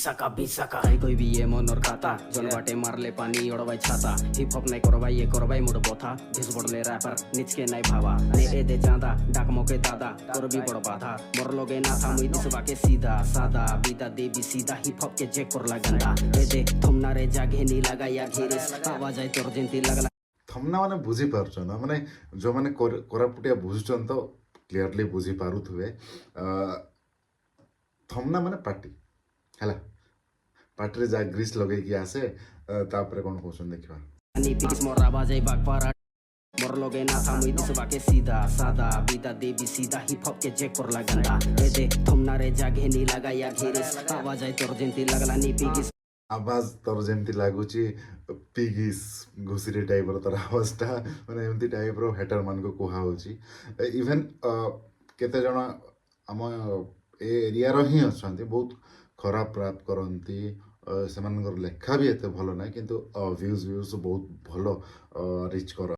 सका भी सका आई कोई भी ये मनर खाता जन बाटे मारले पानी ओड़बाई छाता हिप हप নাই করবাই ये করবাই মুড বথা ভিস বড়লে র‍্যাপার নিচকে নাই ভাবা নে এ দে চাঁদা ডাক মকে দাদা করবি বড় বাধা মোর লগে না থামুই দিসবাকে সিধা সাদা বিদা দেবি সিধা হিপ হপ के जे করলা গন্দা এ দে থমনা রে জাগে নি লাগাইয়া ঘিরিস আওয়াজ আই তোর যেন্তি লাগলা थमना माने बुझी पारुछ ना माने जो माने कोरापुटिया बुझुचन तो क्लियरली बुझी पारुथुवे थमना माने पार्टी हैला पार्टी रे जा ग्रीस लगे कि आसे तापरे कोन कहउछन देखिबा नी पिस मोर आवाज आई बागपारा मोर लगे ना थामुई दिसबाके सीधा सादा बिदा देबी सीधा हिप हप के जे करला गंदा ए दे थमना रे जागे नी लगाइया घिरिस आवाज आई तोर जेंती लगला नी पिगिस आवाज तोर जेमती लागुची पिगिस घुसिरी टाइप रो तोर आवाजटा माने एमती टाइप रो हेटर मान को कुहा होची इवन केते जण आम ए एरिया रो ही अछंती बहुत खराब प्राप्त करंती सेमानकर लेखा भी एते भलो ना किंतु व्यूज बहुत भलो रिच कर